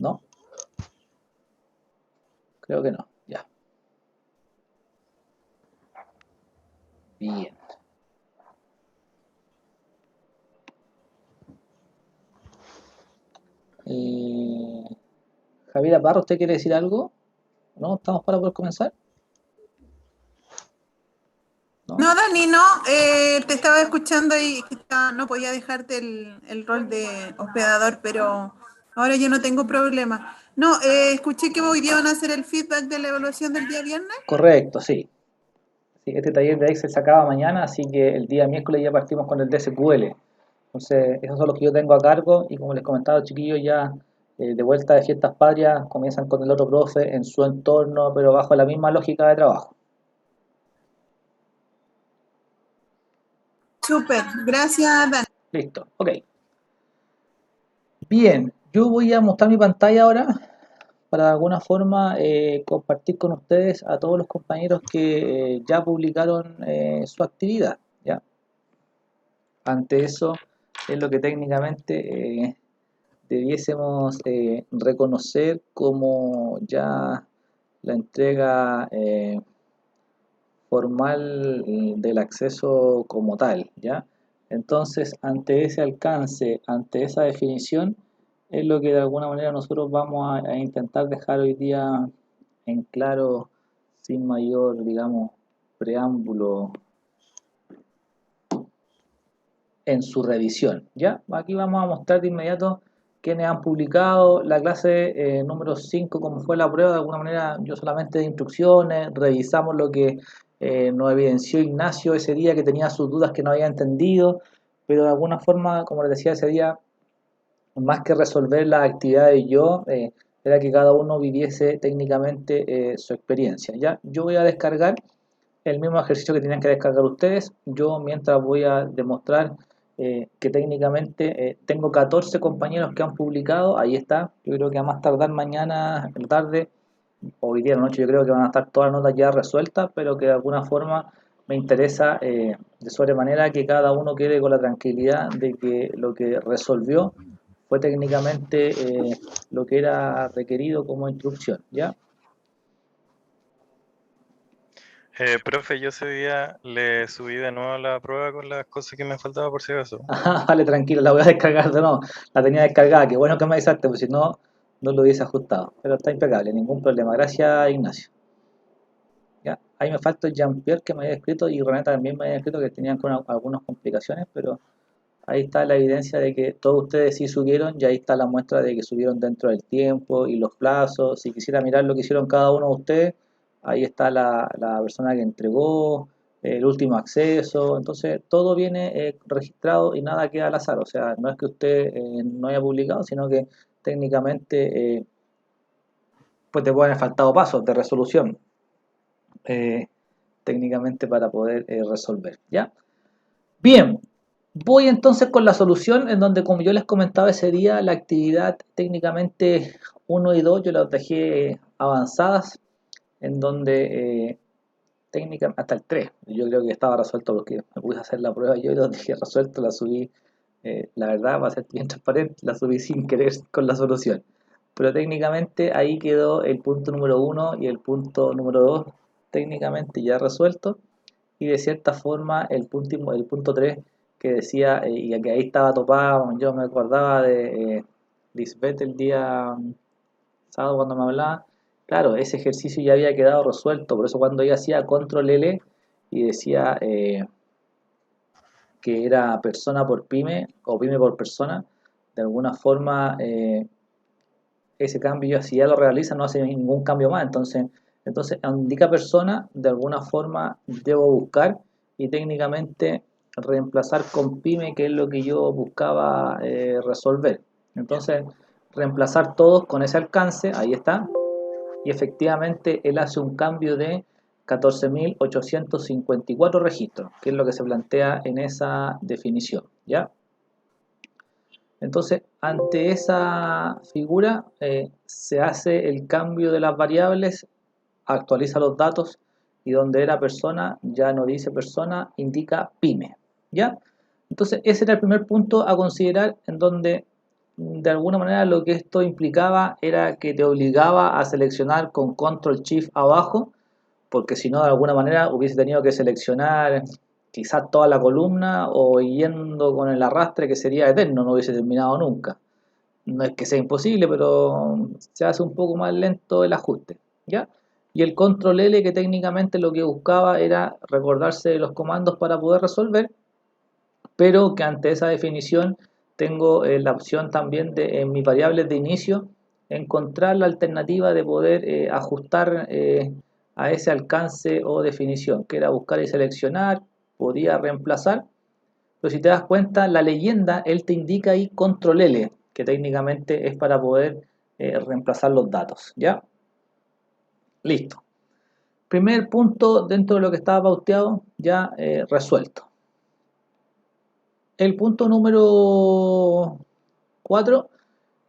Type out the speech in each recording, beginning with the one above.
¿No? Creo que no. Ya. Bien. Javier Parra, ¿usted quiere decir algo? ¿No? ¿Estamos para poder comenzar? ¿No? No, Dani, no, te estaba escuchando y no podía dejarte el rol de hospedador, pero ahora ya no tengo problema. No, escuché que hoy día van a hacer el feedback de la evaluación del día viernes. Correcto, sí. Sí, este taller de Excel se acaba mañana, así que el día miércoles ya partimos con el de SQL. Entonces, esos son los que yo tengo a cargo y como les comentaba, chiquillos, ya de vuelta de fiestas patrias, comienzan con el otro profe en su entorno, pero bajo la misma lógica de trabajo. Súper, gracias, Dani. Listo, ok. Bien, yo voy a mostrar mi pantalla ahora para de alguna forma compartir con ustedes a todos los compañeros que ya publicaron su actividad, ¿ya? Ante eso es lo que técnicamente debiésemos reconocer como ya la entrega formal del acceso como tal, ¿ya? Entonces, ante ese alcance, ante esa definición, es lo que de alguna manera nosotros vamos a intentar dejar hoy día en claro, sin mayor, digamos, preámbulo en su revisión, ¿ya? Aquí vamos a mostrar de inmediato quienes han publicado la clase número 5, como fue la prueba, de alguna manera yo solamente de instrucciones, revisamos lo que nos evidenció Ignacio ese día que tenía sus dudas que no había entendido, pero de alguna forma, como les decía ese día, más que resolver las actividades yo, era que cada uno viviese técnicamente su experiencia, ¿ya? Yo voy a descargar el mismo ejercicio que tenían que descargar ustedes. Yo mientras voy a demostrar que técnicamente tengo 14 compañeros que han publicado, ahí está, yo creo que a más tardar mañana en la tarde, o hoy día en la noche, yo creo que van a estar todas las notas ya resueltas, pero que de alguna forma me interesa de sobremanera que cada uno quede con la tranquilidad de que lo que resolvió fue técnicamente lo que era requerido como instrucción, ¿ya? Profe, yo ese día le subí de nuevo la prueba con las cosas que me faltaba por si acaso. Ah, vale, tranquilo, la voy a descargar de nuevo. La tenía descargada, qué bueno que me avisaste, pues si no, no lo hubiese ajustado. Pero está impecable, ningún problema. Gracias, Ignacio. ¿Ya? Ahí me falta el Jean-Pierre que me había escrito y Renata también me había escrito que tenían algunas complicaciones, pero ahí está la evidencia de que todos ustedes sí subieron y ahí está la muestra de que subieron dentro del tiempo y los plazos. Si quisiera mirar lo que hicieron cada uno de ustedes, ahí está la persona que entregó, el último acceso. Entonces todo viene registrado y nada queda al azar. O sea, no es que usted no haya publicado, sino que técnicamente pues te pueden haber faltado pasos de resolución eh, técnicamente para poder resolver. ¿Ya? Bien, voy entonces con la solución en donde, como yo les comentaba ese día, la actividad técnicamente uno y 2 yo las dejé avanzadas, en donde técnicamente hasta el 3 yo creo que estaba resuelto porque me puse a hacer la prueba yo y lo dejé resuelto, la subí, la verdad, va a ser bien transparente, la subí sin querer con la solución. Pero técnicamente ahí quedó el punto número uno y el punto número 2 técnicamente ya resuelto y de cierta forma el punto 3 que decía, y que ahí estaba topado, yo me acordaba de Lisbeth el día sábado cuando me hablaba, claro, ese ejercicio ya había quedado resuelto, por eso cuando yo hacía control L y decía que era persona por pyme o pyme por persona, de alguna forma ese cambio, si ya lo realiza, no hace ningún cambio más. Entonces indica persona, de alguna forma debo buscar y técnicamente reemplazar con pyme, que es lo que yo buscaba resolver. Entonces, reemplazar todos con ese alcance, ahí está, y efectivamente él hace un cambio de 14.854 registros, que es lo que se plantea en esa definición, ¿ya? Entonces, ante esa figura se hace el cambio de las variables, actualiza los datos y donde era persona ya no dice persona, indica pyme. ¿Ya? Entonces, ese era el primer punto a considerar en donde de alguna manera lo que esto implicaba era que te obligaba a seleccionar con Control Shift abajo, porque si no de alguna manera hubiese tenido que seleccionar quizás toda la columna o yendo con el arrastre que sería eterno, no hubiese terminado nunca. No es que sea imposible, pero se hace un poco más lento el ajuste, ¿ya? Y el Control L, que técnicamente lo que buscaba era recordarse de los comandos para poder resolver, pero que ante esa definición tengo la opción también de en mis variables de inicio encontrar la alternativa de poder ajustar a ese alcance o definición, que era buscar y seleccionar, podía reemplazar, pero si te das cuenta, la leyenda, él te indica ahí control L, que técnicamente es para poder reemplazar los datos, ¿ya? Listo. Primer punto dentro de lo que estaba pauteado, ya resuelto. El punto número 4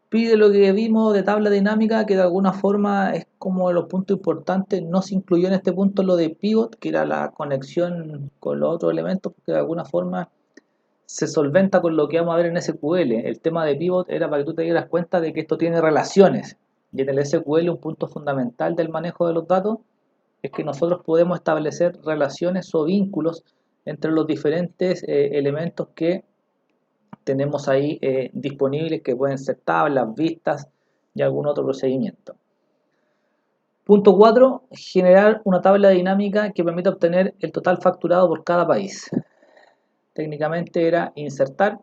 pide lo que vimos de tabla dinámica, que de alguna forma es como de los puntos importantes. No se incluyó en este punto lo de pivot, que era la conexión con los otros elementos, porque de alguna forma se solventa con lo que vamos a ver en SQL. El tema de pivot era para que tú te dieras cuenta de que esto tiene relaciones. Y en el SQL un punto fundamental del manejo de los datos es que nosotros podemos establecer relaciones o vínculos entre los diferentes elementos que tenemos ahí disponibles, que pueden ser tablas, vistas y algún otro procedimiento. Punto 4, generar una tabla dinámica que permita obtener el total facturado por cada país. Técnicamente era insertar,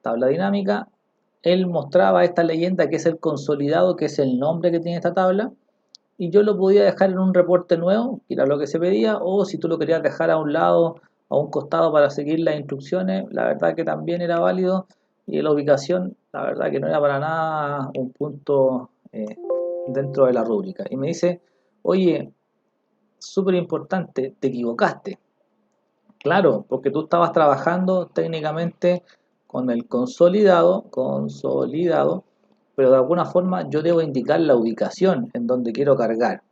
tabla dinámica, él mostraba esta leyenda que es el consolidado, que es el nombre que tiene esta tabla, y yo lo podía dejar en un reporte nuevo, que era lo que se pedía, o si tú lo querías dejar a un lado, a un costado para seguir las instrucciones, la verdad que también era válido, y la ubicación, la verdad que no era para nada un punto dentro de la rúbrica. Y me dice, oye, súper importante, te equivocaste. Claro, porque tú estabas trabajando técnicamente con el consolidado, pero de alguna forma yo debo indicar la ubicación en donde quiero cargar.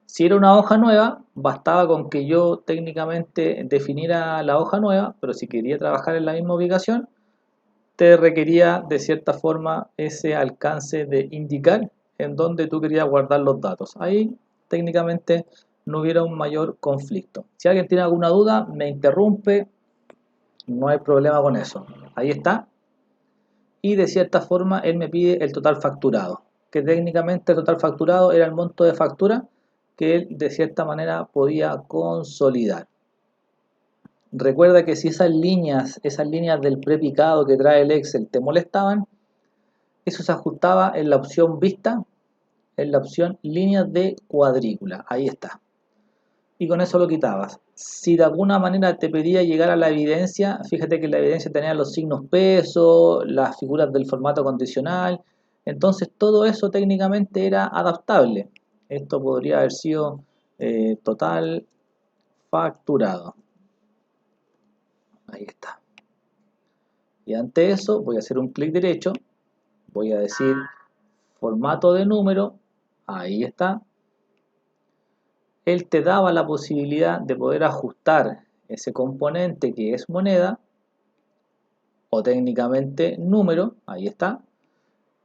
Si era una hoja nueva, bastaba con que yo técnicamente definiera la hoja nueva, pero si quería trabajar en la misma ubicación, te requería de cierta forma ese alcance de indicar en dónde tú querías guardar los datos. Ahí técnicamente no hubiera un mayor conflicto. Si alguien tiene alguna duda, me interrumpe, no hay problema con eso. Ahí está. Y de cierta forma él me pide el total facturado, que técnicamente el total facturado era el monto de factura que él de cierta manera podía consolidar. Recuerda que si esas líneas del prepicado que trae el Excel te molestaban, eso se ajustaba en la opción vista, en la opción líneas de cuadrícula, ahí está. Y con eso lo quitabas. Si de alguna manera te pedía llegar a la evidencia, fíjate que la evidencia tenía los signos peso, las figuras del formato condicional, entonces todo eso técnicamente era adaptable. Esto podría haber sido total facturado. Ahí está. Y ante eso voy a hacer un clic derecho, voy a decir formato de número, ahí está. Él te daba la posibilidad de poder ajustar ese componente que es moneda o técnicamente número, ahí está.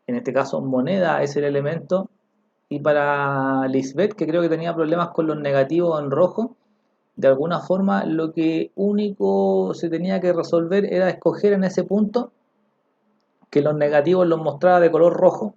En este caso moneda es el elemento. Y para Lisbeth, que creo que tenía problemas con los negativos en rojo, de alguna forma lo que único se tenía que resolver era escoger en ese punto que los negativos los mostraba de color rojo,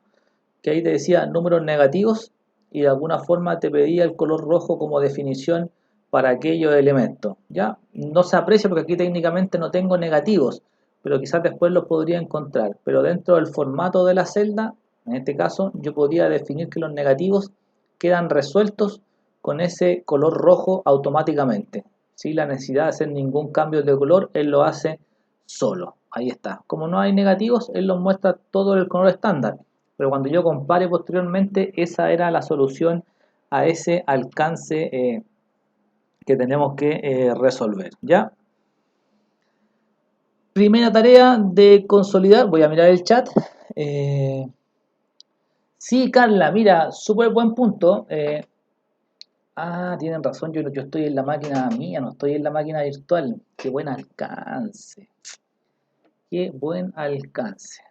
que ahí te decía números negativos y de alguna forma te pedía el color rojo como definición para aquellos elementos. ¿Ya? No se aprecia porque aquí técnicamente no tengo negativos, pero quizás después los podría encontrar. Pero dentro del formato de la celda, en este caso, yo podía definir que los negativos quedan resueltos con ese color rojo automáticamente. Sin la necesidad de hacer ningún cambio de color, él lo hace solo. Ahí está. Como no hay negativos, él los muestra todo el color estándar. Pero cuando yo compare posteriormente, esa era la solución a ese alcance que tenemos que resolver. ¿Ya? Primera tarea de consolidar. Voy a mirar el chat. Sí, Carla, mira, súper buen punto. Tienen razón, yo estoy en la máquina mía, no estoy en la máquina virtual. Qué buen alcance. Qué buen alcance.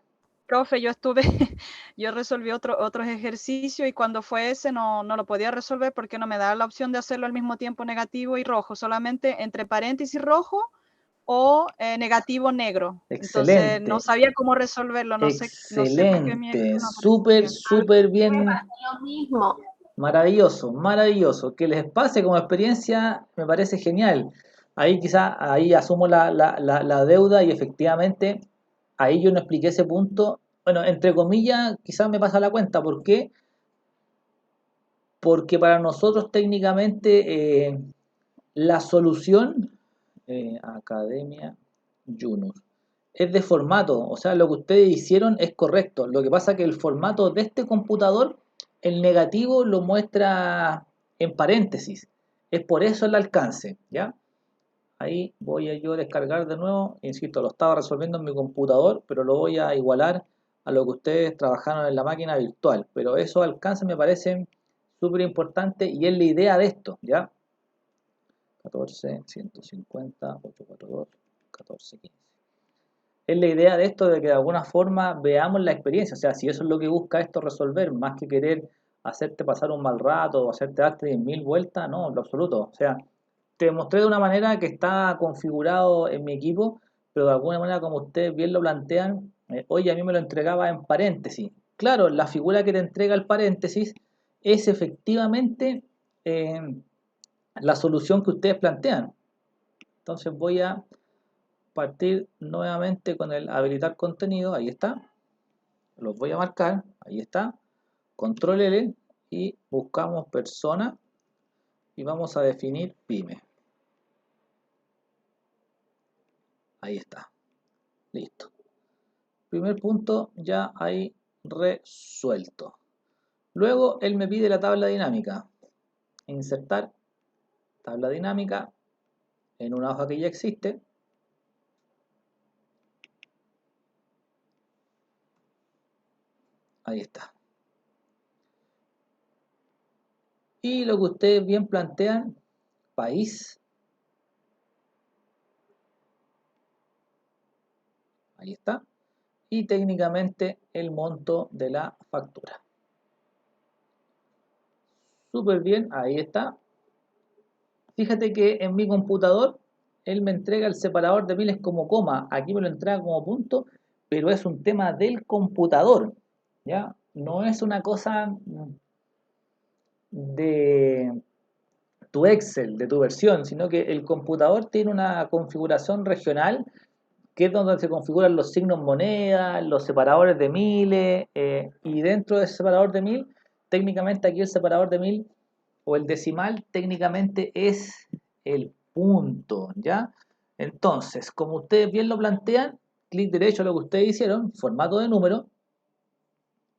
Profe, yo resolví otros ejercicios y cuando fue ese no lo podía resolver porque no me daba la opción de hacerlo al mismo tiempo negativo y rojo, solamente entre paréntesis rojo o negativo negro. Entonces no Excelente, sabía cómo resolverlo, no sé por qué mi excelente, esto no apareció súper, bien. súper bien, Lo mismo. maravilloso, maravilloso. Que les pase como experiencia me parece genial. Ahí quizá, ahí asumo la deuda y efectivamente ahí yo no expliqué ese punto. Bueno, entre comillas, quizás me pasa la cuenta. ¿Por qué? Porque para nosotros técnicamente la solución, Academia Junus, es de formato, o sea, lo que ustedes hicieron es correcto. Lo que pasa es que el formato de este computador, el negativo lo muestra en paréntesis. Es por eso el alcance, ¿ya? Ahí voy a yo descargar de nuevo. Insisto, lo estaba resolviendo en mi computador, pero lo voy a igualar a lo que ustedes trabajaron en la máquina virtual. Pero esos alcances me parecen súper importantes y es la idea de esto, ¿ya? 14, 150, 842, 14, 15. Es la idea de esto de que de alguna forma veamos la experiencia. O sea, si eso es lo que busca esto resolver, más que querer hacerte pasar un mal rato o hacerte darte 10.000 vueltas, no, en lo absoluto. O sea, te mostré de una manera que está configurado en mi equipo, pero de alguna manera, como ustedes bien lo plantean, oye, a mí me lo entregaba en paréntesis. Claro, la figura que te entrega el paréntesis es efectivamente eh, la solución que ustedes plantean. Entonces voy a partir nuevamente con el habilitar contenido, ahí está, los voy a marcar, ahí está, control L y buscamos persona y vamos a definir pyme. Ahí está, listo. Primer punto ya ahí resuelto. Luego él me pide la tabla dinámica. Insertar tabla dinámica en una hoja que ya existe. Ahí está. Y lo que ustedes bien plantean, país. Ahí está. Y técnicamente el monto de la factura. Súper bien, ahí está. Fíjate que en mi computador él me entrega el separador de miles como coma, aquí me lo entrega como punto, pero es un tema del computador, ¿ya? No es una cosa de tu Excel, de tu versión, sino que el computador tiene una configuración regional que es donde se configuran los signos moneda, los separadores de miles, y dentro de ese separador de mil, técnicamente aquí el separador de mil o el decimal técnicamente es el punto, ¿ya? Entonces, como ustedes bien lo plantean, clic derecho a lo que ustedes hicieron, formato de número,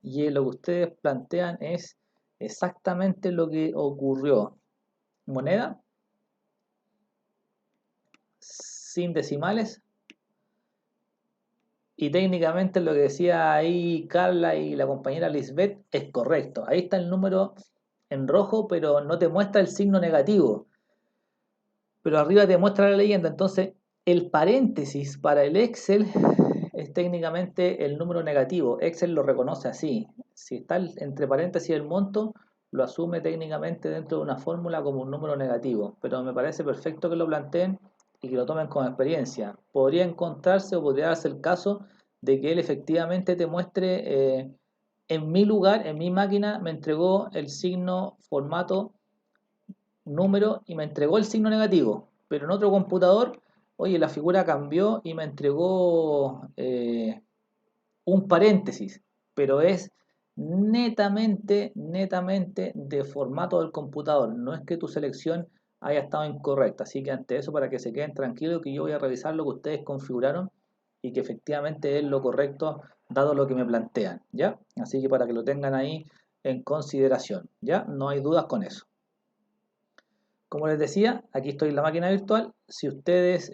y lo que ustedes plantean es exactamente lo que ocurrió. Moneda, sin decimales, y técnicamente lo que decía ahí Carla y la compañera Lisbeth es correcto. Ahí está el número en rojo, pero no te muestra el signo negativo. Pero arriba te muestra la leyenda. Entonces, el paréntesis para el Excel es técnicamente el número negativo. Excel lo reconoce así. Si está entre paréntesis el monto, lo asume técnicamente dentro de una fórmula como un número negativo. Pero me parece perfecto que lo planteen y que lo tomen como experiencia. Podría encontrarse o podría darse el caso de que él efectivamente te muestre en mi lugar, en mi máquina, me entregó el signo formato número y me entregó el signo negativo, pero en otro computador, oye, la figura cambió y me entregó un paréntesis, pero es netamente de formato del computador, no es que tu selección haya estado incorrecta, así que ante eso para que se queden tranquilos que yo voy a revisar lo que ustedes configuraron y que efectivamente es lo correcto dado lo que me plantean, ¿ya? Así que para que lo tengan ahí en consideración, ¿ya? No hay dudas con eso. Como les decía, aquí estoy en la máquina virtual. Si ustedes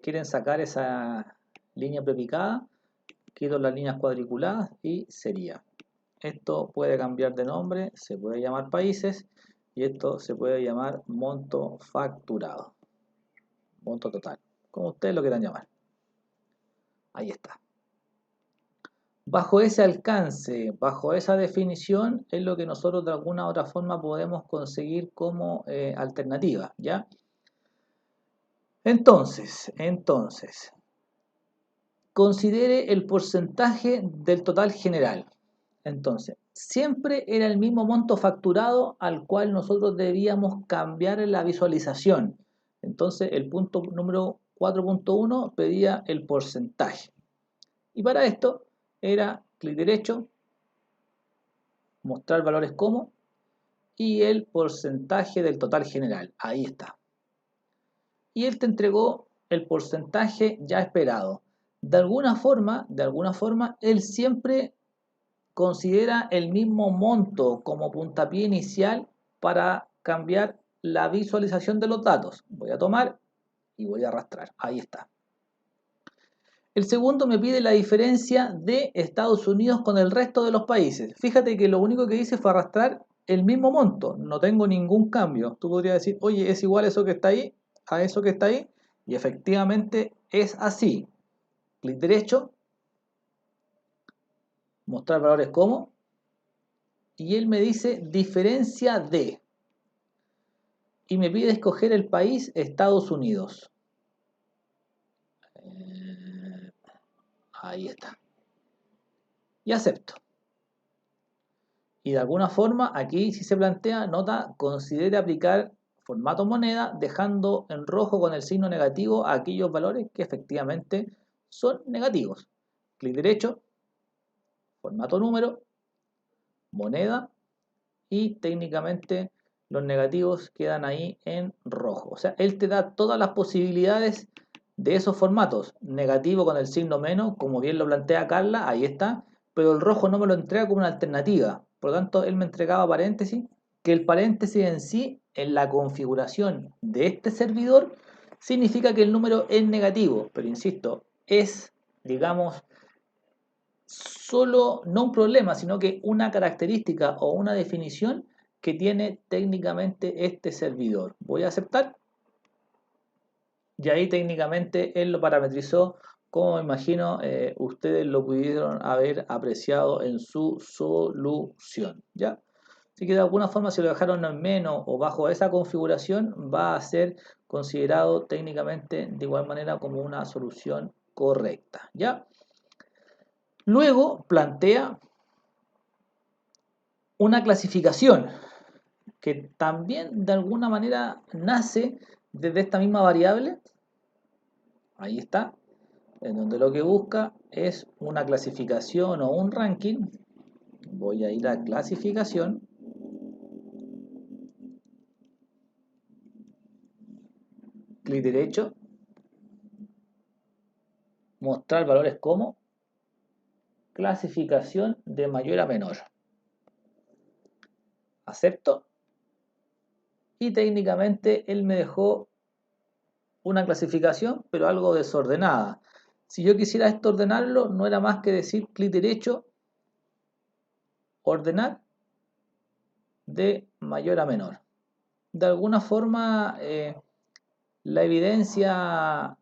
quieren sacar esa línea prepicada, quito las líneas cuadriculadas y sería. Esto puede cambiar de nombre, se puede llamar países y esto se puede llamar monto facturado, monto total, como ustedes lo quieran llamar. Ahí está. Bajo ese alcance, bajo esa definición, es lo que nosotros de alguna u otra forma podemos conseguir como alternativa, ¿ya? Entonces, considere el porcentaje del total general. Entonces, siempre era el mismo monto facturado al cual nosotros debíamos cambiar en la visualización. Entonces, el punto número 4.1 pedía el porcentaje. Y para esto era clic derecho, mostrar valores como, y el porcentaje del total general. Ahí está. Y él te entregó el porcentaje ya esperado. De alguna forma, él siempre considera el mismo monto como puntapié inicial para cambiar la visualización de los datos. Voy a tomar y voy a arrastrar. Ahí está. El segundo me pide la diferencia de Estados Unidos con el resto de los países. Fíjate que lo único que hice fue arrastrar el mismo monto. No tengo ningún cambio. Tú podrías decir, oye, es igual eso que está ahí a eso que está ahí. Y efectivamente es así. Clic derecho. Mostrar valores como. Y él me dice diferencia de. Y me pide escoger el país Estados Unidos. Ahí está. Y acepto. Y de alguna forma, aquí si se plantea, nota, considere aplicar formato moneda, dejando en rojo con el signo negativo aquellos valores que efectivamente son negativos. Clic derecho, formato número, moneda, y técnicamente los negativos quedan ahí en rojo. O sea, él te da todas las posibilidades de esos formatos. Negativo con el signo menos, como bien lo plantea Carla, ahí está, pero el rojo no me lo entrega como una alternativa. Por lo tanto, él me entregaba paréntesis, que el paréntesis en sí, en la configuración de este servidor, significa que el número es negativo, pero insisto, es, digamos, solo, no un problema, sino que una característica o una definición que tiene técnicamente este servidor. Voy a aceptar. Y ahí técnicamente él lo parametrizó como me imagino ustedes lo pudieron haber apreciado en su solución. ¿Ya? Así que de alguna forma si lo dejaron en menos o bajo esa configuración va a ser considerado técnicamente de igual manera como una solución correcta. ¿Ya? Luego plantea una clasificación que también de alguna manera nace desde esta misma variable. Ahí está, en donde lo que busca es una clasificación o un ranking. Voy a ir a clasificación. Clic derecho. Mostrar valores como clasificación de mayor a menor. Acepto. Y técnicamente él me dejó una clasificación, pero algo desordenada. Si yo quisiera esto ordenarlo, no era más que decir clic derecho, ordenar de mayor a menor. De alguna forma, la evidencia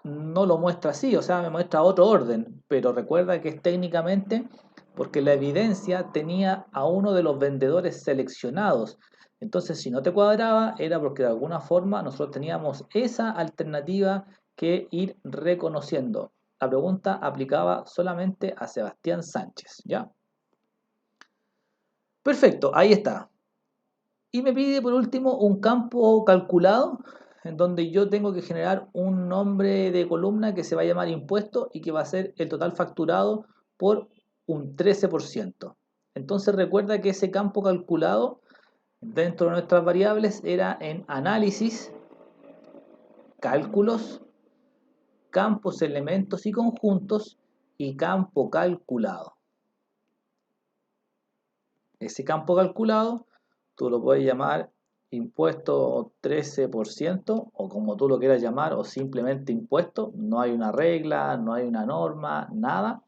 no lo muestra así, o sea, me muestra otro orden, pero recuerda que es técnicamente porque la evidencia tenía a uno de los vendedores seleccionados. Entonces, si no te cuadraba, era porque de alguna forma nosotros teníamos esa alternativa que ir reconociendo. La pregunta aplicaba solamente a Sebastián Sánchez, ¿ya? Perfecto, ahí está. Y me pide por último un campo calculado en donde yo tengo que generar un nombre de columna que se va a llamar impuesto y que va a ser el total facturado por un 13%. Entonces recuerda que ese campo calculado dentro de nuestras variables era en análisis, cálculos, campos, elementos y conjuntos y campo calculado. Ese campo calculado tú lo puedes llamar impuesto 13% o como tú lo quieras llamar o simplemente impuesto. No hay una regla, no hay una norma, nada.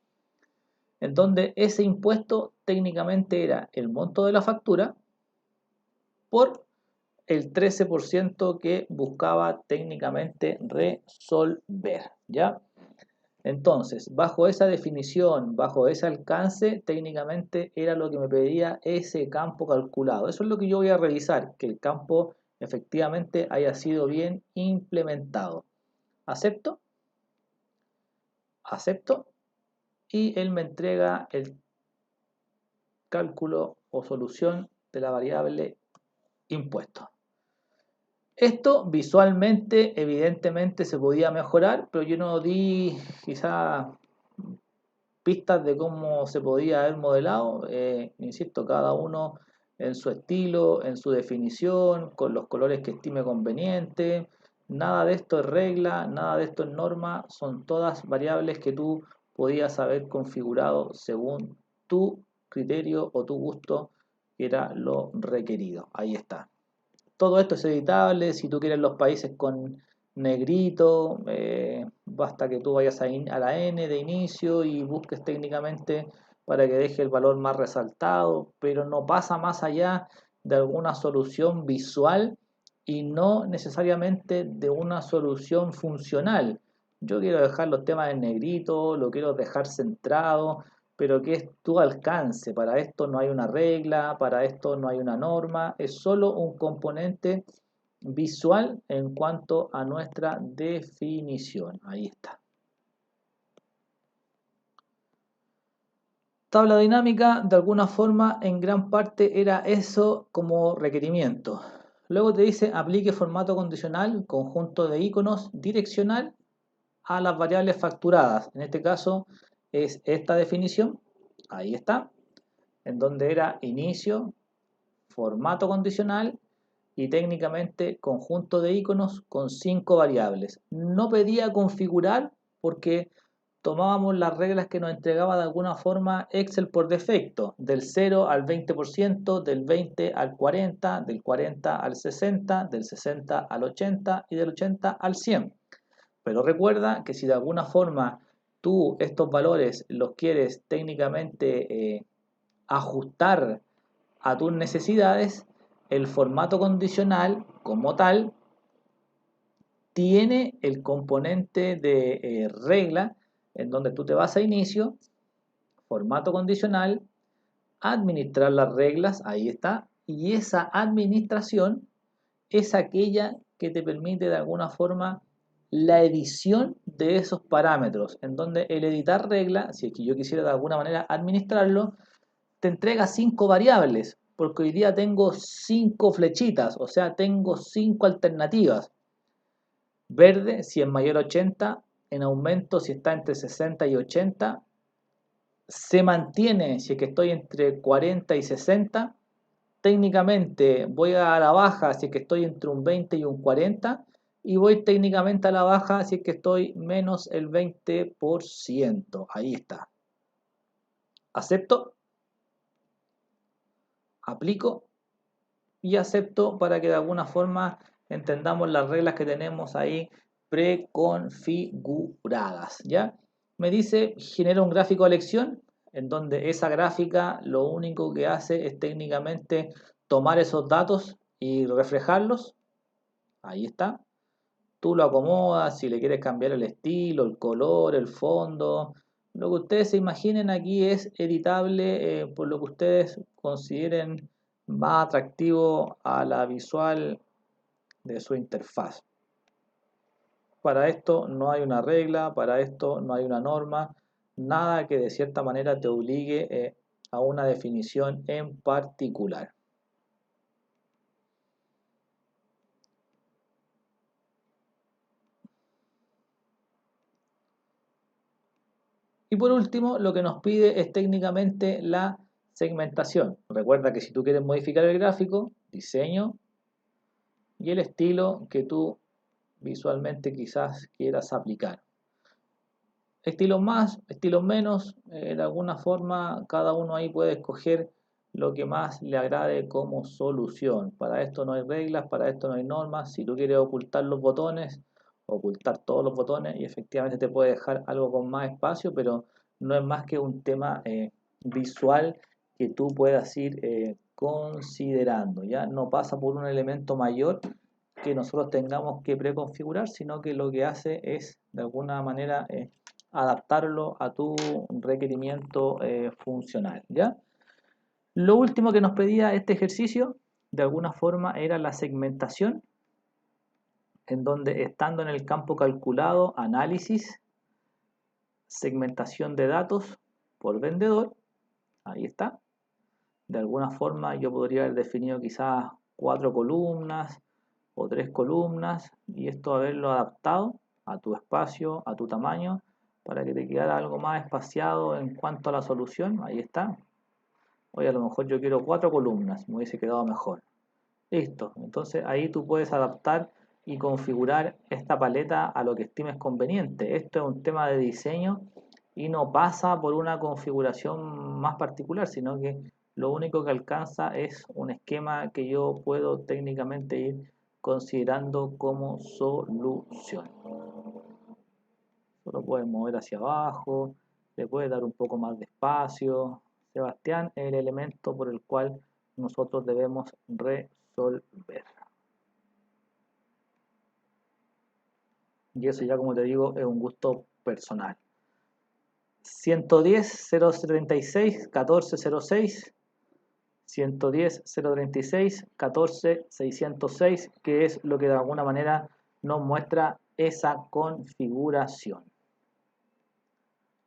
En donde ese impuesto técnicamente era el monto de la factura por el 13% que buscaba técnicamente resolver, ¿ya? Entonces, bajo esa definición, bajo ese alcance, técnicamente era lo que me pedía ese campo calculado. Eso es lo que yo voy a revisar, que el campo efectivamente haya sido bien implementado. ¿Acepto? Acepto. Y él me entrega el cálculo o solución de la variable impuesto. Esto visualmente, evidentemente, se podía mejorar, pero yo no di quizá pistas de cómo se podía haber modelado. Insisto, cada uno en su estilo, en su definición, con los colores que estime conveniente. Nada de esto es regla, nada de esto es norma, son todas variables que tú podías haber configurado según tu criterio o tu gusto, que era lo requerido. Ahí está. Todo esto es editable, si tú quieres los países con negrito, basta que tú vayas a la N de inicio y busques técnicamente para que deje el valor más resaltado, pero no pasa más allá de alguna solución visual y no necesariamente de una solución funcional. Yo quiero dejar los temas en negrito, lo quiero dejar centrado, pero que es tu alcance. Para esto no hay una regla, para esto no hay una norma, es solo un componente visual en cuanto a nuestra definición. Ahí está. Tabla dinámica, de alguna forma, en gran parte era eso como requerimiento. Luego te dice aplique formato condicional, conjunto de iconos direccional a las variables facturadas. En este caso es esta definición. Ahí está. En donde era inicio, formato condicional y técnicamente conjunto de iconos con 5 variables. No pedía configurar porque tomábamos las reglas que nos entregaba de alguna forma Excel por defecto, del 0 al 20%, del 20 al 40, del 40 al 60, del 60 al 80 y del 80 al 100. Pero recuerda que si de alguna forma tú estos valores los quieres técnicamente ajustar a tus necesidades, el formato condicional como tal tiene el componente de regla en donde tú te vas a inicio, formato condicional, administrar las reglas, ahí está, y esa administración es aquella que te permite de alguna forma la edición de esos parámetros, en donde el editar regla, si es que yo quisiera de alguna manera administrarlo, te entrega 5 variables, porque hoy día tengo 5 flechitas, o sea, tengo 5 alternativas. Verde si es mayor a 80, en aumento si está entre 60 y 80, se mantiene si es que estoy entre 40 y 60, técnicamente voy a la baja si es que estoy entre un 20 y un 40, y voy técnicamente a la baja si es que estoy menos el 20%. Ahí está. Acepto. Aplico y acepto para que de alguna forma entendamos las reglas que tenemos ahí preconfiguradas, ¿ya? Me dice genera un gráfico de elección en donde esa gráfica lo único que hace es técnicamente tomar esos datos y reflejarlos. Ahí está. Tú lo acomodas, si le quieres cambiar el estilo, el color, el fondo. Lo que ustedes se imaginen aquí es editable por lo que ustedes consideren más atractivo a la visual de su interfaz. Para esto no hay una regla, para esto no hay una norma, nada que de cierta manera te obligue a una definición en particular. Y por último, lo que nos pide es técnicamente la segmentación. Recuerda que si tú quieres modificar el gráfico, diseño y el estilo que tú visualmente quizás quieras aplicar. Estilos más, estilos menos, de alguna forma cada uno ahí puede escoger lo que más le agrade como solución. Para esto no hay reglas, para esto no hay normas. Si tú quieres ocultar los botones, ocultar todos los botones y efectivamente te puede dejar algo con más espacio, pero no es más que un tema visual que tú puedas ir considerando. Ya no pasa por un elemento mayor que nosotros tengamos que preconfigurar, sino que lo que hace es de alguna manera adaptarlo a tu requerimiento funcional, ¿ya? Lo último que nos pedía este ejercicio, de alguna forma, era la segmentación, en donde estando en el campo calculado, análisis, segmentación de datos por vendedor, ahí está. De alguna forma yo podría haber definido quizás 4 columnas o 3 columnas y esto haberlo adaptado a tu espacio, a tu tamaño, para que te quedara algo más espaciado en cuanto a la solución. Ahí está. Oye, a lo mejor yo quiero 4 columnas, me hubiese quedado mejor. Listo. Entonces ahí tú puedes adaptar y configurar esta paleta a lo que estimes conveniente. Esto es un tema de diseño y no pasa por una configuración más particular, sino que lo único que alcanza es un esquema que yo puedo técnicamente ir considerando como solución. Lo puedes mover hacia abajo, le puedes dar un poco más de espacio. Sebastián es el elemento por el cual nosotros debemos resolver. Y eso ya, como te digo, es un gusto personal. 110.036.1406, 110.036.14.606, que es lo que de alguna manera nos muestra esa configuración.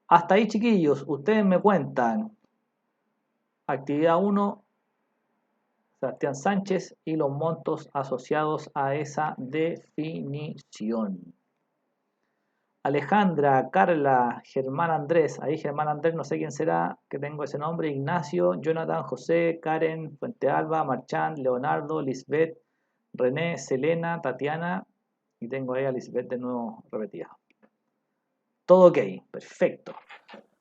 Hasta ahí, chiquillos, ustedes me cuentan. Actividad 1, Sebastián Sánchez y los montos asociados a esa definición. Alejandra, Carla, Germán Andrés, ahí Germán Andrés, no sé quién será, que tengo ese nombre, Ignacio, Jonathan, José, Karen, Fuente Alba, Marchand, Leonardo, Lisbeth, René, Selena, Tatiana, y tengo ahí a Lisbeth de nuevo repetida. Todo ok, perfecto.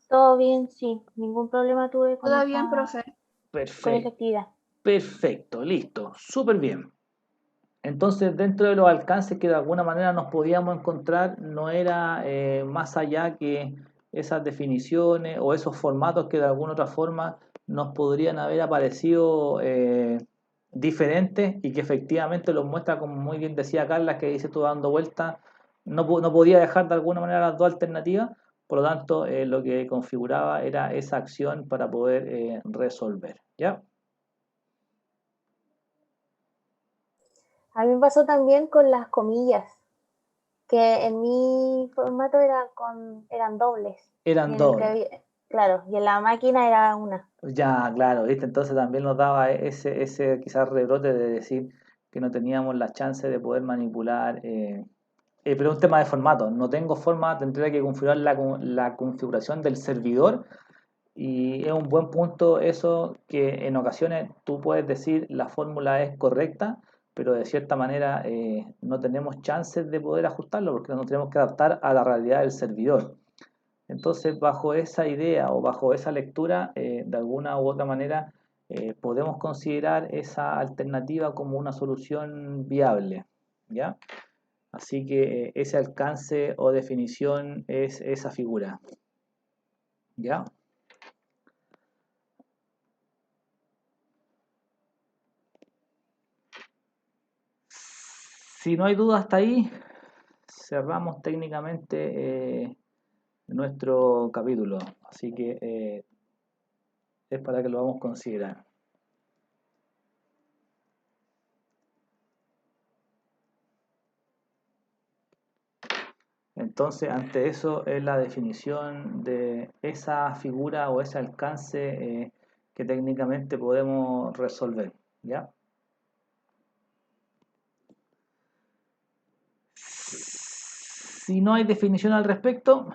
Todo bien, sí, ningún problema tuve con Todo bien, esa, profe. con esa Perfecto, actividad. perfecto, listo, súper bien. Entonces, dentro de los alcances que de alguna manera nos podíamos encontrar, no era más allá que esas definiciones o esos formatos que de alguna otra forma nos podrían haber aparecido diferentes y que efectivamente los muestra, como muy bien decía Carla, que dice tú dando vuelta, no podía dejar de alguna manera las dos alternativas, por lo tanto, lo que configuraba era esa acción para poder resolver, ¿ya? A mí me pasó también con las comillas, que en mi formato eran dobles. Eran Y en el dos. que había, claro, y en la máquina era una. Ya, claro, ¿viste? Entonces también nos daba ese quizás rebrote de decir que no teníamos la chance de poder manipular, pero es un tema de formato, no tengo forma, tendría que configurar la configuración del servidor y es un buen punto eso que en ocasiones tú puedes decir la fórmula es correcta, pero de cierta manera no tenemos chances de poder ajustarlo porque nos tenemos que adaptar a la realidad del servidor. Entonces, bajo esa idea o bajo esa lectura, de alguna u otra manera, podemos considerar esa alternativa como una solución viable, ¿ya? Así que ese alcance o definición es esa figura, ¿ya? Si no hay duda hasta ahí, cerramos técnicamente nuestro capítulo, así que es para que lo vamos a considerar. Entonces, ante eso es la definición de esa figura o ese alcance que técnicamente podemos resolver, ¿ya? Si no hay definición al respecto,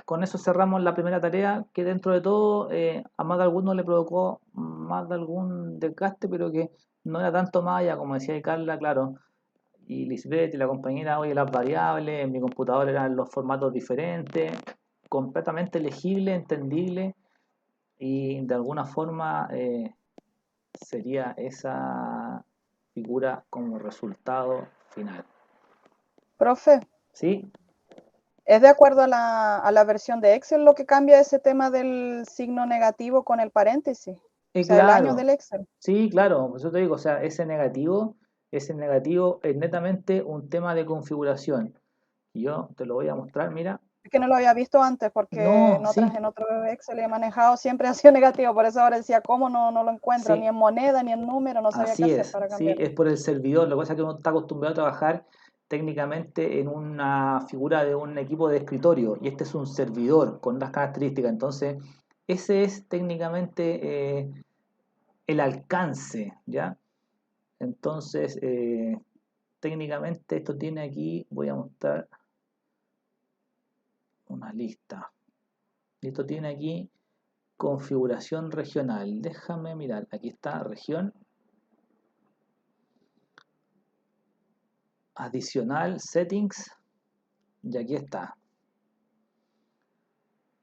con eso cerramos la primera tarea que dentro de todo a más de alguno le provocó más de algún desgaste, pero que no era tanto más allá, como decía Carla, claro, y Lisbeth y la compañera, oye, las variables, en mi computador eran los formatos diferentes, completamente legible, entendible, y de alguna forma sería esa figura como resultado final. Profe, ¿Sí? ¿es de acuerdo a la versión de Excel lo que cambia ese tema del signo negativo con el paréntesis? O sea, el año Claro, del Excel. sí, claro, por eso te digo, o sea, ese negativo es netamente un tema de configuración. Y yo te lo voy a mostrar, mira, Es que no lo había visto antes porque No, en otro Excel he manejado, siempre ha sido negativo, por eso ahora decía, ¿cómo no lo encuentro? Sí. Ni en moneda, ni en número, no sabía Así qué hacer es, para sí, cambiarlo. es por el servidor. Lo que pasa es que uno está acostumbrado a trabajar técnicamente en una figura de un equipo de escritorio y este es un servidor con unas características. Entonces, ese es técnicamente el alcance, ¿ya? Entonces, técnicamente esto tiene aquí, voy a mostrar una lista. Esto tiene aquí configuración regional. Déjame mirar, aquí está región. Adicional, settings, y aquí está.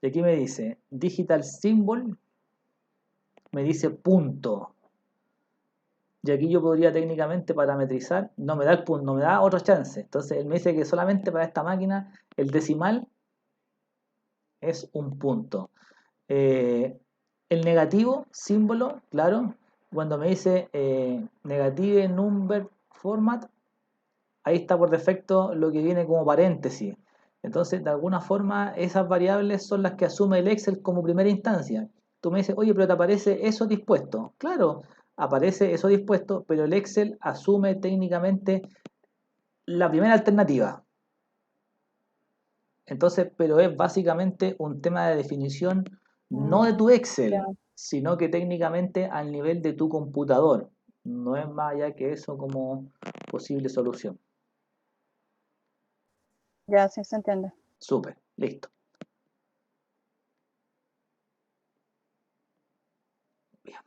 Y aquí me dice digital symbol, me dice punto. Y aquí yo podría técnicamente parametrizar, no me da el punto, no me da otro chance. Entonces él me dice que solamente para esta máquina el decimal es un punto. El negativo, símbolo, claro, cuando me dice negative number format, ahí está por defecto lo que viene como paréntesis. Entonces, de alguna forma, esas variables son las que asume el Excel como primera instancia. Tú me dices, oye, pero te aparece eso dispuesto. Claro, aparece eso dispuesto, pero el Excel asume técnicamente la primera alternativa. Entonces, pero es básicamente un tema de definición no de tu Excel, Ya, sino que técnicamente al nivel de tu computador. No es más allá que eso como posible solución. ya, sí se entiende. Súper, listo. Bien.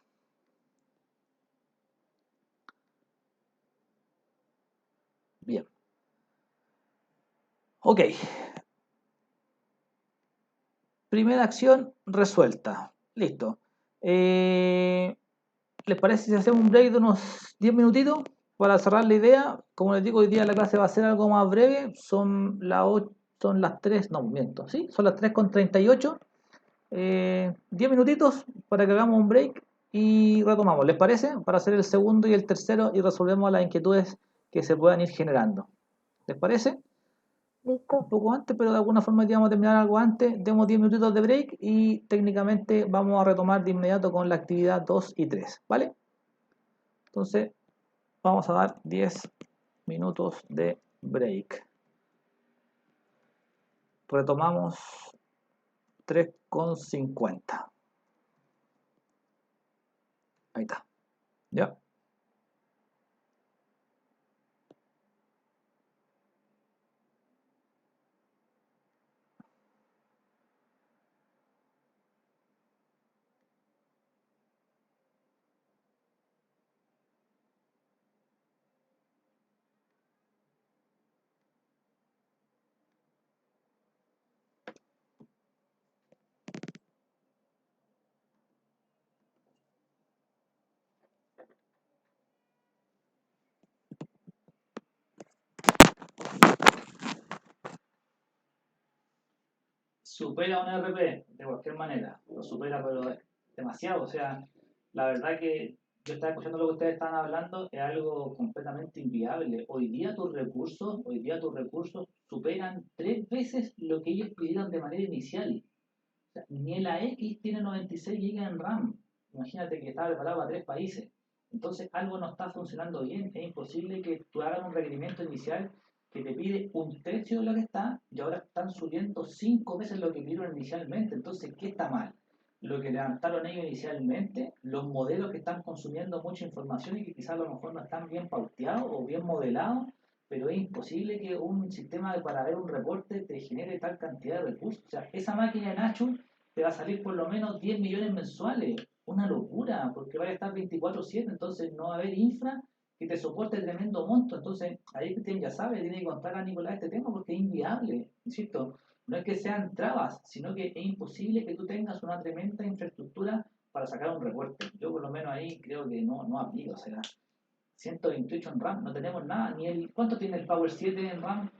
Bien. Ok. Primera acción resuelta. Listo. ¿Les parece si hacemos un break de unos 10 minutitos para cerrar la idea? Como les digo, hoy día la clase va a ser algo más breve. Son las 3, no, miento, ¿sí? Son las 3:38. 10 minutitos para que hagamos un break y retomamos. ¿Les parece? Para hacer el segundo y el tercero y resolvemos las inquietudes que se puedan ir generando. ¿Les parece? Un Listo. poco antes, pero de alguna forma íbamos a terminar algo antes. Demos 10 minutitos de break y técnicamente vamos a retomar de inmediato con la actividad 2 y 3, ¿vale? Entonces, vamos a dar 10 minutos de break. Retomamos 3:50. Ahí está. ¿Ya? Supera un RP de cualquier manera, lo supera pero demasiado, o sea, la verdad que yo estaba escuchando lo que ustedes estaban hablando, es algo completamente inviable. Hoy día tus recursos superan 3 veces lo que ellos pidieron de manera inicial. O sea, ni la X tiene 96 GB en RAM. Imagínate que estaba preparado para 3 países. Entonces algo no está funcionando bien. Es imposible que tú hagas un requerimiento inicial que te pide un tercio de lo que está y ahora están subiendo 5 veces lo que pidieron inicialmente. Entonces, ¿qué está mal? Lo que levantaron ellos inicialmente, los modelos que están consumiendo mucha información y que quizás a lo mejor no están bien pauteados o bien modelados, pero es imposible que un sistema para ver un reporte te genere tal cantidad de recursos. O sea, esa máquina de Nacho te va a salir por lo menos 10 millones mensuales. Una locura, porque va a estar 24/7, entonces no va a haber infra que te soporte tremendo monto. Entonces, ahí Cristian ya sabe, tiene que contar a Nicolás este tema porque es inviable, insisto. No es que sean trabas, sino que es imposible que tú tengas una tremenda infraestructura para sacar un reporte. Yo por lo menos ahí creo que no aplica, o sea, 128 en RAM, no tenemos nada, ni el... ¿Cuánto tiene el Power 7 en RAM?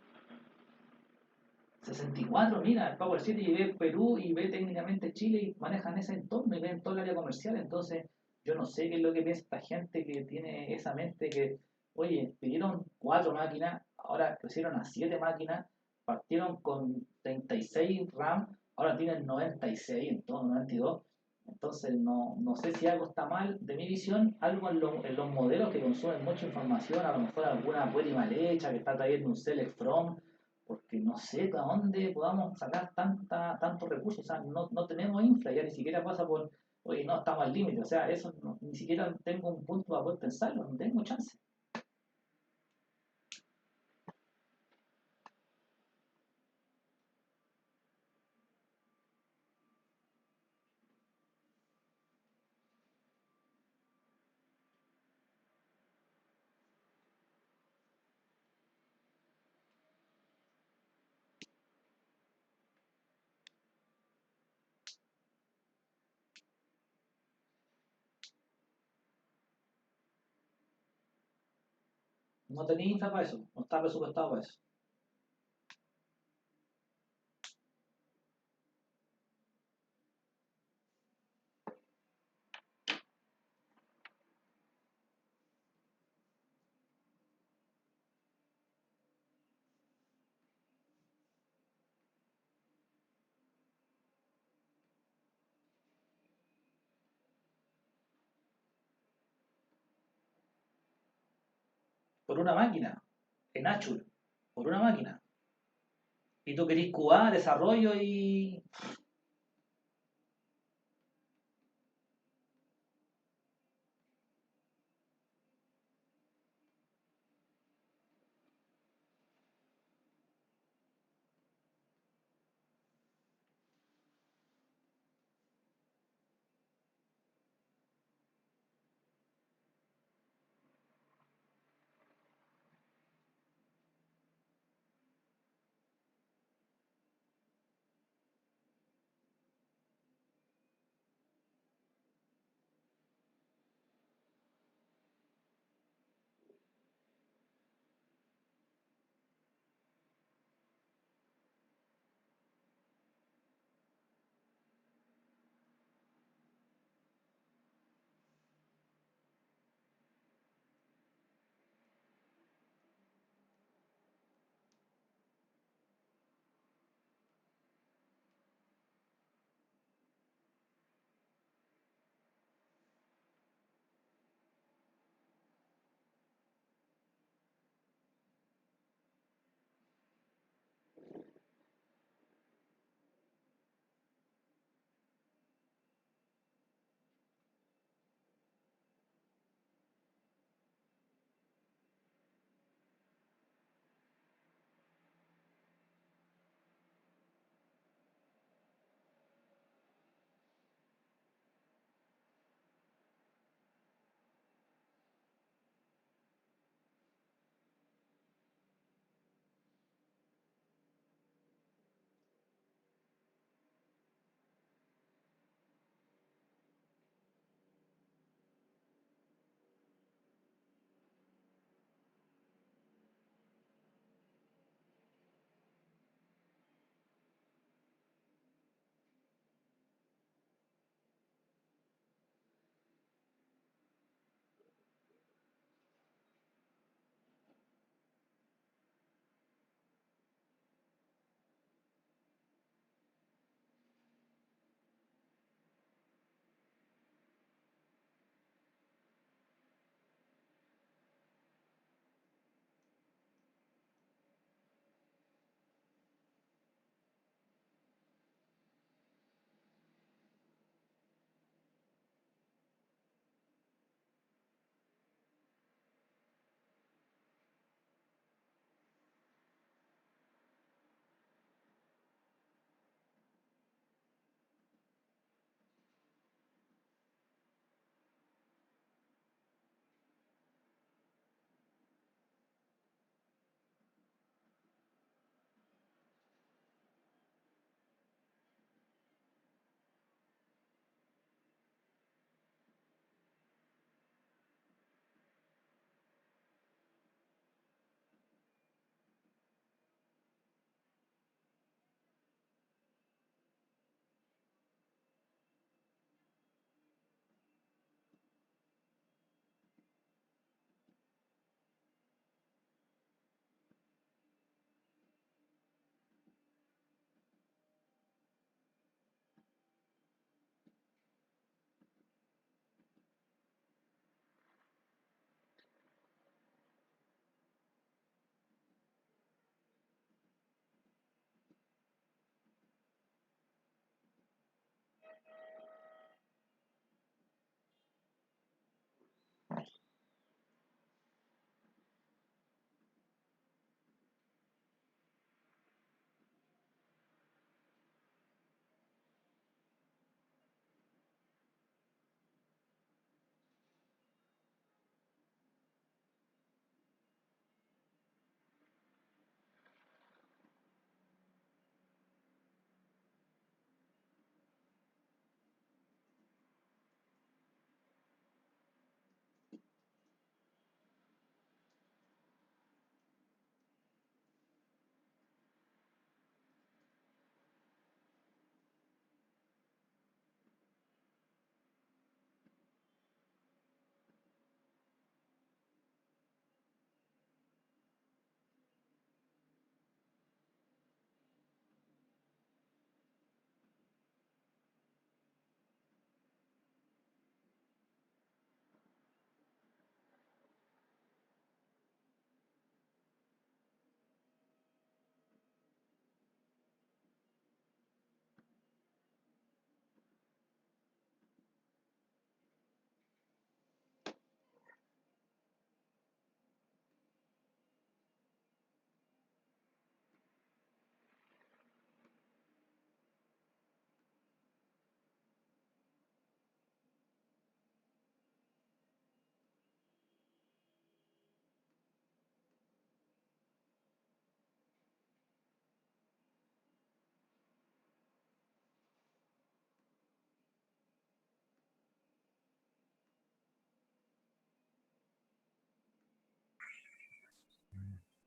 64, mira, el Power 7 y ve Perú y ve técnicamente Chile y manejan ese entorno y ven todo el área comercial, entonces yo no sé qué es lo que piensa esta gente que tiene esa mente que, oye, pidieron 4 máquinas, ahora crecieron a 7 máquinas, partieron con 36 RAM, ahora tienen 96, entonces 92. Entonces no sé si algo está mal, de mi visión, algo en los modelos que consumen mucha información, a lo mejor alguna query mal hecha que está trayendo un select from, porque no sé de dónde podamos sacar tantos recursos, o sea, no tenemos infra, ya ni siquiera pasa por, oye, no, estamos al límite, o sea, eso ni siquiera tengo un punto para poder pensarlo, no tengo chance. No tenía infra para eso, no está presupuestado para eso. Por una máquina, en Azure, por una máquina. Y tú querís QA, desarrollo y...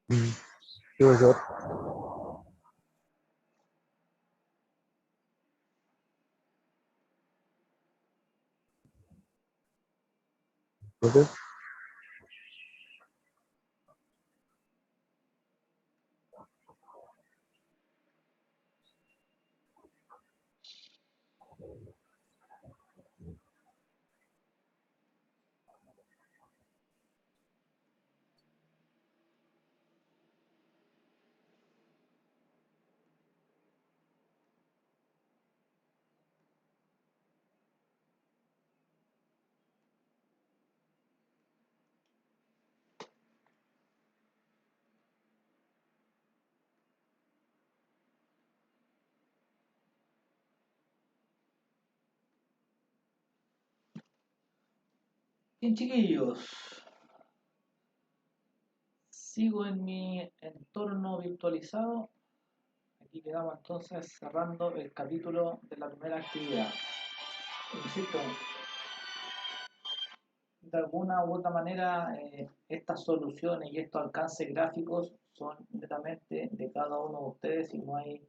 Sí, profesor. Profe. Bien, chiquillos, sigo en mi entorno virtualizado. Aquí quedamos entonces cerrando el capítulo de la primera actividad. Insisto, de alguna u otra manera, estas soluciones y estos alcances gráficos son netamente de cada uno de ustedes y no hay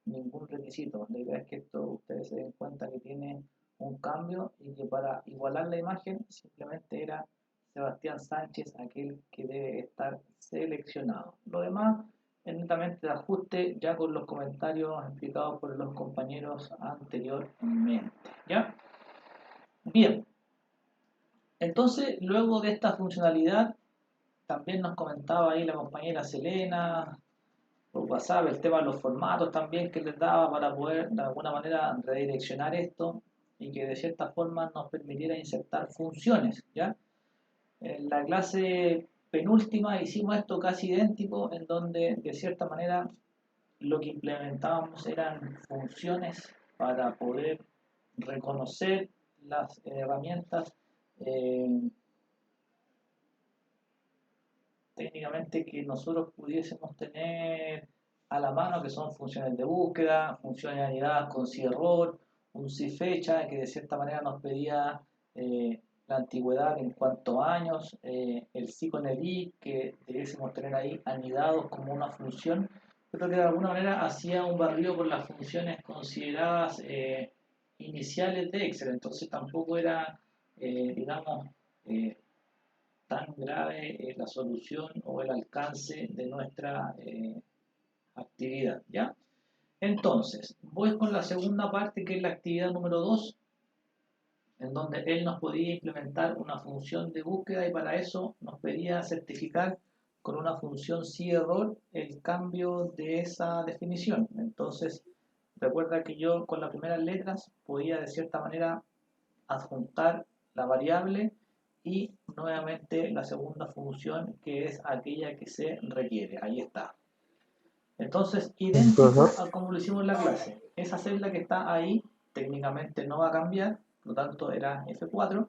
ningún requisito. La idea es que esto ustedes se den cuenta que tiene un cambio y que para igualar la imagen simplemente era Sebastián Sánchez aquel que debe estar seleccionado. Lo demás es netamente de ajuste ya con los comentarios explicados por los compañeros anteriormente. ¿Ya? Bien. Entonces, luego de esta funcionalidad, también nos comentaba ahí la compañera Selena por WhatsApp el tema de los formatos también que les daba para poder de alguna manera redireccionar esto y que de cierta forma nos permitiera insertar funciones, ¿ya? En la clase penúltima hicimos esto casi idéntico, en donde de cierta manera lo que implementábamos eran funciones para poder reconocer las herramientas eh, técnicamente que nosotros pudiésemos tener a la mano, que son funciones de búsqueda, funciones anidadas con si error, un si fecha, que de cierta manera nos pedía la antigüedad en cuanto a años, el si con el i, que debiésemos tener ahí anidados como una función, pero que de alguna manera hacía un barrido con las funciones consideradas iniciales de Excel, entonces tampoco era, digamos, tan grave la solución o el alcance de nuestra actividad, ¿ya? Entonces, voy con la segunda parte que es la actividad número 2, en donde él nos podía implementar una función de búsqueda y para eso nos pedía certificar con una función si error el cambio de esa definición. Entonces, recuerda que yo con las primeras letras podía de cierta manera adjuntar la variable y nuevamente la segunda función que es aquella que se requiere. Ahí está. Entonces, idéntico a como lo hicimos en la clase. Esa celda que está ahí técnicamente no va a cambiar, por lo tanto era F4.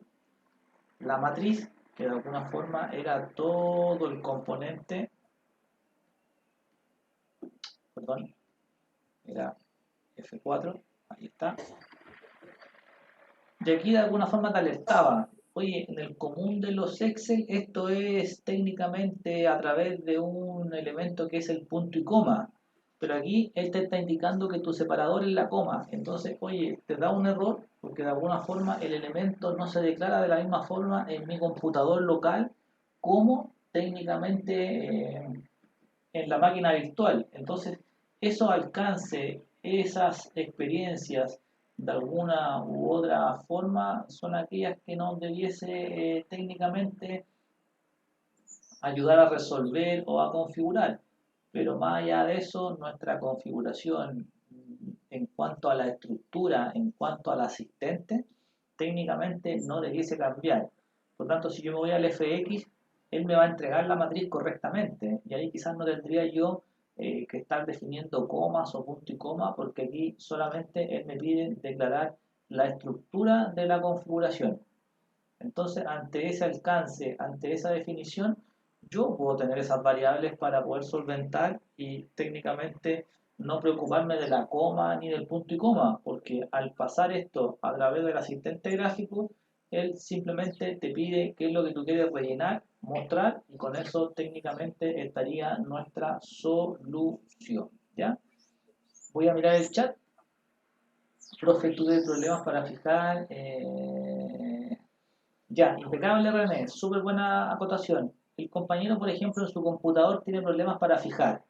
La matriz, que de alguna forma era todo el componente, perdón, era F4, ahí está. Y aquí de alguna forma te alertaba, oye, en el común de los Excel esto es técnicamente a través de un elemento que es el punto y coma, pero aquí él te está indicando que tu separador es la coma, entonces, oye, te da un error porque de alguna forma el elemento no se declara de la misma forma en mi computador local como técnicamente en la máquina virtual. Entonces, esos alcances, esas experiencias, de alguna u otra forma, son aquellas que nos debiese técnicamente ayudar a resolver o a configurar. Pero más allá de eso, nuestra configuración en cuanto a la estructura, en cuanto al asistente, técnicamente no debiese cambiar. Por tanto, si yo me voy al FX, él me va a entregar la matriz correctamente y ahí quizás no tendría yo que estar definiendo comas o punto y coma porque aquí solamente él me pide declarar la estructura de la configuración. Entonces, ante ese alcance, ante esa definición, yo puedo tener esas variables para poder solventar y técnicamente no preocuparme de la coma ni del punto y coma, porque al pasar esto a través del asistente gráfico, él simplemente te pide qué es lo que tú quieres rellenar, mostrar, y con eso técnicamente estaría nuestra solución, ¿ya? Voy a mirar el chat. Profe, tuve problemas para fijar. Ya, impecable René, súper buena acotación. El compañero, por ejemplo, en su computador tiene problemas para fijar.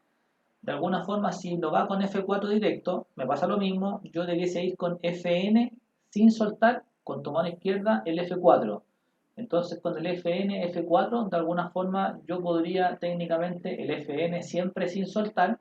De alguna forma, si no va con F4 directo, me pasa lo mismo, yo debiese ir con FN sin soltar, con tu mano izquierda, el F4. Entonces, con el FN, F4, de alguna forma, yo podría técnicamente el FN siempre sin soltar,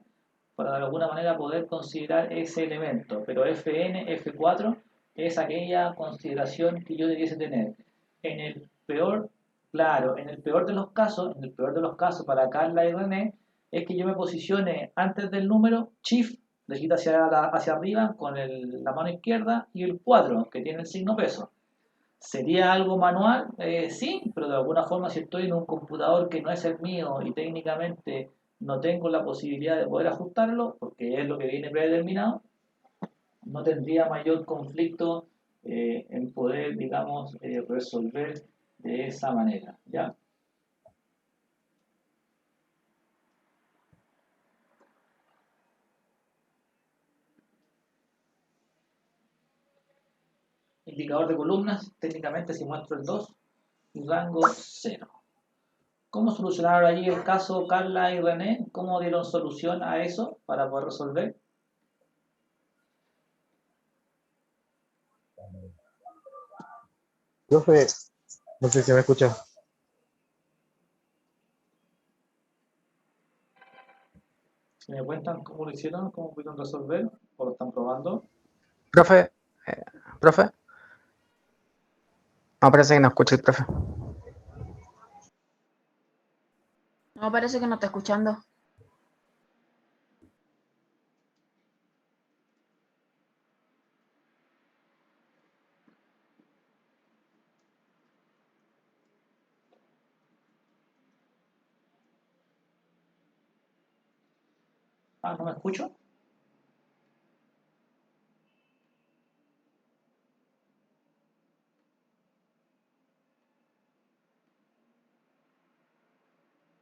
para de alguna manera poder considerar ese elemento. Pero FN, F4 es aquella consideración que yo debiese tener. En el peor, claro, en el peor de los casos para Carla y René, es que yo me posicione antes del número, Shift, de hacia arriba con la mano izquierda y el 4, que tiene el signo peso. ¿Sería algo manual? Sí, pero de alguna forma si estoy en un computador que no es el mío y técnicamente no tengo la posibilidad de poder ajustarlo, porque es lo que viene predeterminado, no tendría mayor conflicto en poder, digamos, resolver de esa manera, ¿ya? Indicador de columnas, técnicamente si muestro el 2 y rango 0. ¿Cómo solucionaron allí el caso Carla y René? ¿Cómo dieron solución a eso para poder resolver? Profe, no sé si me escucha. Si me cuentan cómo lo hicieron, cómo pudieron resolver, o lo están probando. Profe, profe. No, parece que no escucha el profe. No, parece que no está escuchando. Ah, ¿no me escucho?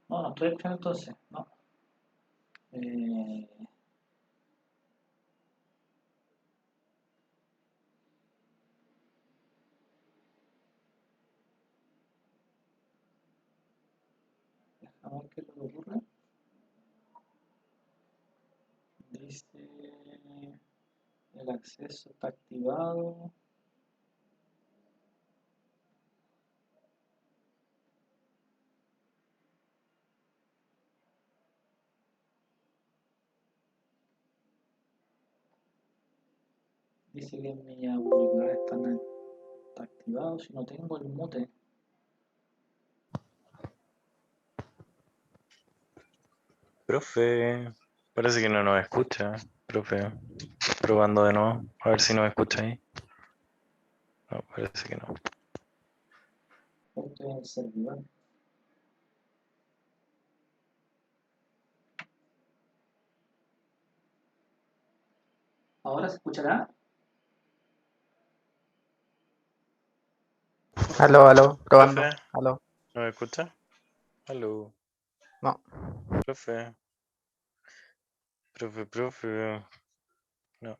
No, no estoy escuchando entonces, no. Eh, Déjame ver qué es lo que ocurre. Dice, el acceso está activado. Dice que mis auriculares están activados y no tengo el mute. Profe, parece que no nos escucha. Profe, probando de nuevo, a ver si nos escucha ahí. No, parece que no. Estoy en el servidor. ¿Ahora se escuchará? Aló, probando. Profe, Aló. ¿no me escucha? Aló, No. profe. Profe. No.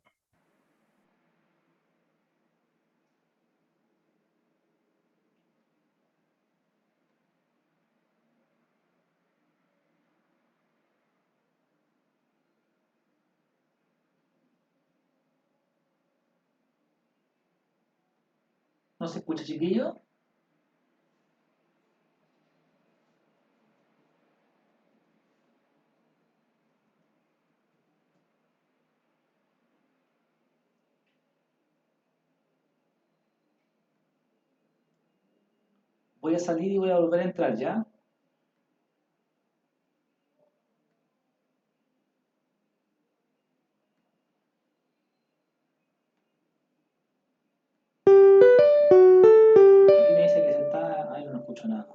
¿No se escucha, chiquillo? Voy a salir y voy a volver a entrar, ¿ya? Aquí me dice que se está... Ay, no escucho nada.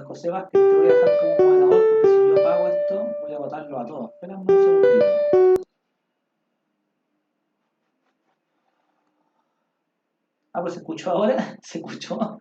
José Vázquez, te voy a dejar como moderador porque si yo apago esto, voy a botarlo a todos. Espérame un segundito. Ah, pues se escuchó ahora, se escuchó.